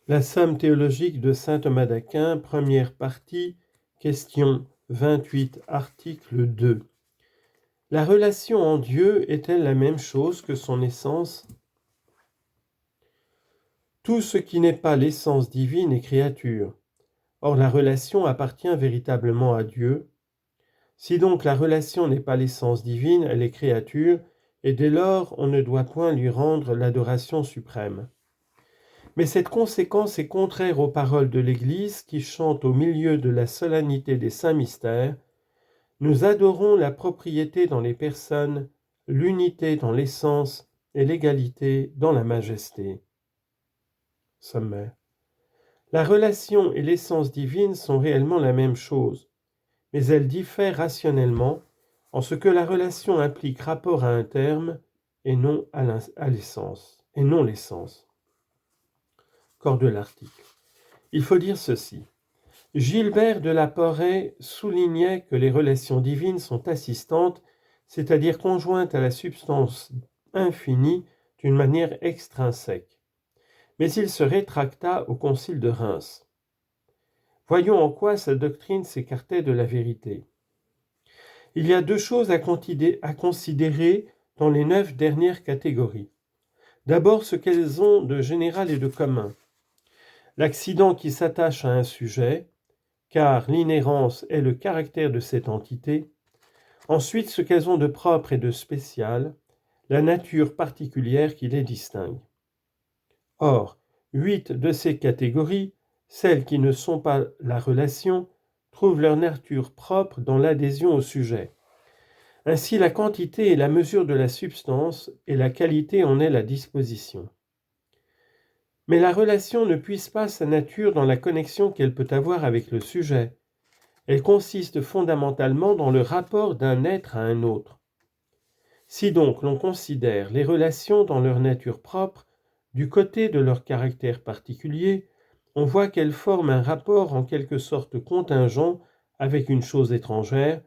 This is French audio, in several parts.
La Somme théologique de saint Thomas d'Aquin, première partie, question 28, article 2. La relation en Dieu est-elle la même chose que son essence ? Tout ce qui n'est pas l'essence divine est créature. Or la relation appartient véritablement à Dieu. Si donc la relation n'est pas l'essence divine, elle est créature, et dès lors on ne doit point lui rendre l'adoration suprême. Mais cette conséquence est contraire aux paroles de l'Église qui chante au milieu de la solennité des saints mystères. Nous adorons la propriété dans les personnes, l'unité dans l'essence et l'égalité dans la majesté. Sommaire. La relation et l'essence divine sont réellement la même chose, mais elles diffèrent rationnellement en ce que la relation implique rapport à un terme et non à l'essence, et non l'essence. Corps de l'article. Il faut dire ceci. Gilbert de la Porrée soulignait que les relations divines sont assistantes, c'est-à-dire conjointes à la substance infinie d'une manière extrinsèque. Mais il se rétracta au concile de Reims. Voyons en quoi sa doctrine s'écartait de la vérité. Il y a deux choses à considérer dans les 9 dernières catégories. D'abord, ce qu'elles ont de général et de commun. L'accident qui s'attache à un sujet, car l'inhérence est le caractère de cette entité. Ensuite, ce qu'elles ont de propre et de spécial, la nature particulière qui les distingue. Or, 8 de ces catégories, celles qui ne sont pas la relation, trouvent leur nature propre dans l'adhésion au sujet. Ainsi, la quantité est la mesure de la substance et la qualité en est la disposition. Mais la relation ne puise pas sa nature dans la connexion qu'elle peut avoir avec le sujet. Elle consiste fondamentalement dans le rapport d'un être à un autre. Si donc l'on considère les relations dans leur nature propre, du côté de leur caractère particulier, on voit qu'elles forment un rapport en quelque sorte contingent avec une chose étrangère,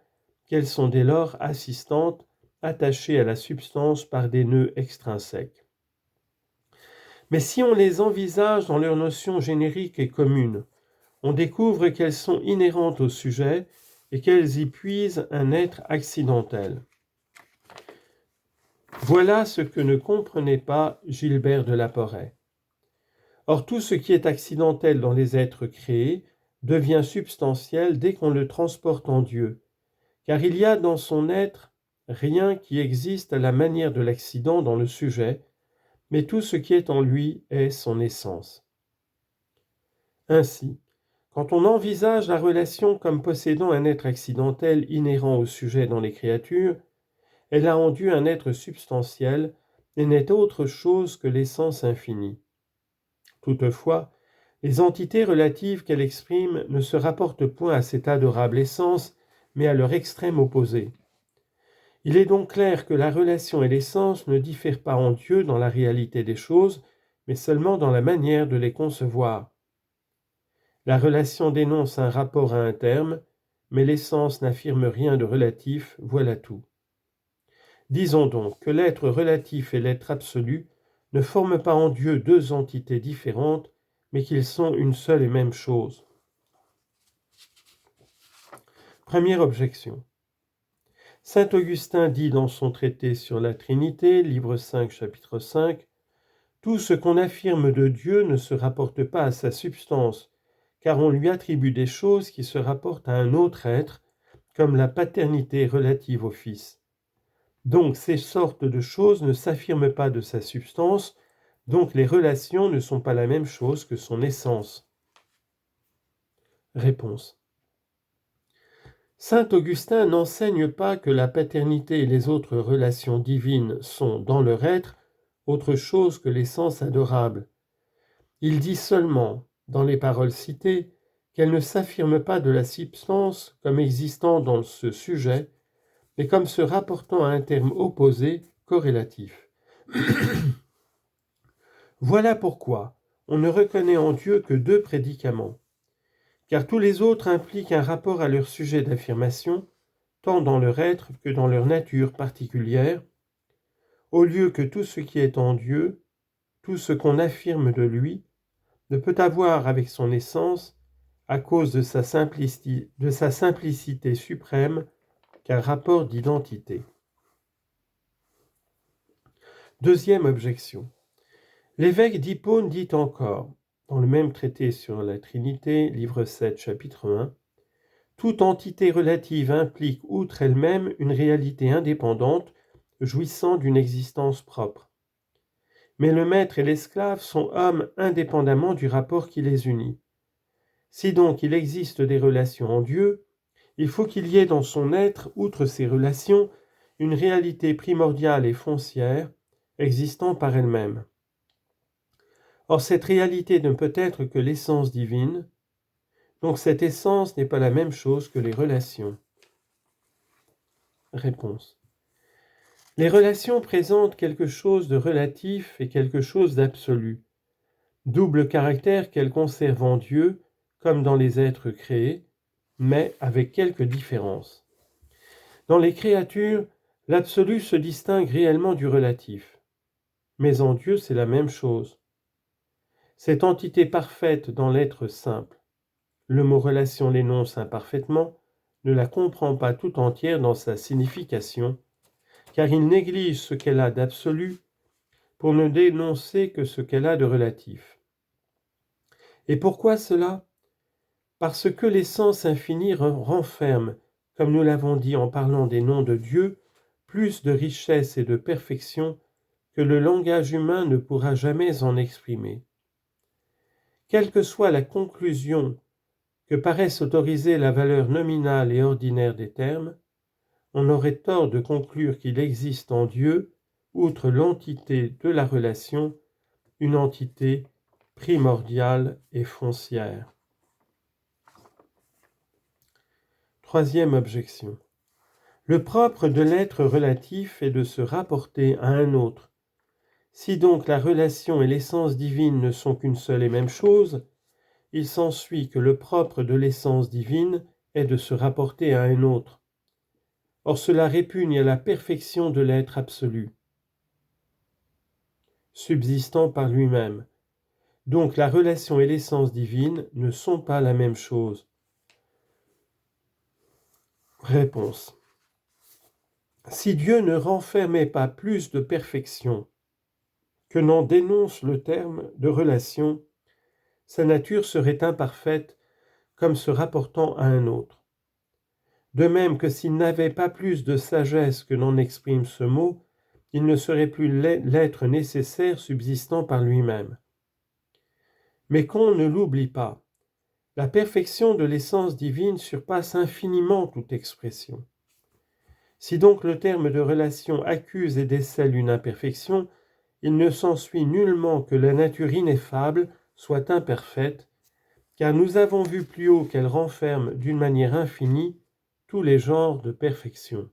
qu'elles sont dès lors assistantes, attachées à la substance par des nœuds extrinsèques. Mais si on les envisage dans leur notion générique et commune, on découvre qu'elles sont inhérentes au sujet et qu'elles y puisent un être accidentel. Voilà ce que ne comprenait pas Gilbert de la Porrée. Or, tout ce qui est accidentel dans les êtres créés devient substantiel dès qu'on le transporte en Dieu, car il y a dans son être rien qui existe à la manière de l'accident dans le sujet, mais tout ce qui est en lui est son essence. Ainsi, quand on envisage la relation comme possédant un être accidentel inhérent au sujet dans les créatures, elle a en Dieu un être substantiel et n'est autre chose que l'essence infinie. Toutefois, les entités relatives qu'elle exprime ne se rapportent point à cette adorable essence, mais à leur extrême opposé. Il est donc clair que la relation et l'essence ne diffèrent pas en Dieu dans la réalité des choses, mais seulement dans la manière de les concevoir. La relation dénonce un rapport à un terme, mais l'essence n'affirme rien de relatif, voilà tout. Disons donc que l'être relatif et l'être absolu ne forment pas en Dieu deux entités différentes, mais qu'ils sont une seule et même chose. Première objection. Saint Augustin dit dans son traité sur la Trinité, livre 5, chapitre 5, « Tout ce qu'on affirme de Dieu ne se rapporte pas à sa substance, car on lui attribue des choses qui se rapportent à un autre être, comme la paternité relative au Fils. Donc ces sortes de choses ne s'affirment pas de sa substance, donc les relations ne sont pas la même chose que son essence. » Réponse. Saint Augustin n'enseigne pas que la paternité et les autres relations divines sont, dans leur être, autre chose que l'essence adorable. Il dit seulement, dans les paroles citées, qu'elles ne s'affirment pas de la substance comme existant dans ce sujet, mais comme se rapportant à un terme opposé, corrélatif. Voilà pourquoi on ne reconnaît en Dieu que deux prédicaments, car tous les autres impliquent un rapport à leur sujet d'affirmation, tant dans leur être que dans leur nature particulière, au lieu que tout ce qui est en Dieu, tout ce qu'on affirme de lui, ne peut avoir avec son essence, à cause de sa simplicité suprême, qu'un rapport d'identité. Deuxième objection. L'évêque d'Hippone dit encore, dans le même traité sur la Trinité, livre 7, chapitre 1, « Toute entité relative implique, outre elle-même, une réalité indépendante, jouissant d'une existence propre. Mais le maître et l'esclave sont hommes indépendamment du rapport qui les unit. Si donc il existe des relations en Dieu, il faut qu'il y ait dans son être, outre ces relations, une réalité primordiale et foncière, existant par elle-même. Or cette réalité ne peut être que l'essence divine, donc cette essence n'est pas la même chose que les relations. » Réponse. Les relations présentent quelque chose de relatif et quelque chose d'absolu, double caractère qu'elles conservent en Dieu comme dans les êtres créés, mais avec quelques différences. Dans les créatures, l'absolu se distingue réellement du relatif, mais en Dieu c'est la même chose. Cette entité parfaite dans l'être simple, le mot relation l'énonce imparfaitement, ne la comprend pas tout entière dans sa signification, car il néglige ce qu'elle a d'absolu pour ne dénoncer que ce qu'elle a de relatif. Et pourquoi cela ? Parce que l'essence infinie renferme, comme nous l'avons dit en parlant des noms de Dieu, plus de richesse et de perfection que le langage humain ne pourra jamais en exprimer. Quelle que soit la conclusion que paraisse autoriser la valeur nominale et ordinaire des termes, on aurait tort de conclure qu'il existe en Dieu, outre l'entité de la relation, une entité primordiale et foncière. Troisième objection. Le propre de l'être relatif est de se rapporter à un autre. Si donc la relation et l'essence divine ne sont qu'une seule et même chose, il s'ensuit que le propre de l'essence divine est de se rapporter à un autre. Or cela répugne à la perfection de l'être absolu, subsistant par lui-même. Donc la relation et l'essence divine ne sont pas la même chose. Réponse. Si Dieu ne renfermait pas plus de perfection que n'en dénonce le terme de relation, sa nature serait imparfaite comme se rapportant à un autre. De même que s'il n'avait pas plus de sagesse que n'en exprime ce mot, il ne serait plus l'être nécessaire subsistant par lui-même. Mais qu'on ne l'oublie pas, la perfection de l'essence divine surpasse infiniment toute expression. Si donc le terme de relation accuse et décèle une imperfection, il ne s'ensuit nullement que la nature ineffable soit imparfaite, car nous avons vu plus haut qu'elle renferme d'une manière infinie tous les genres de perfection.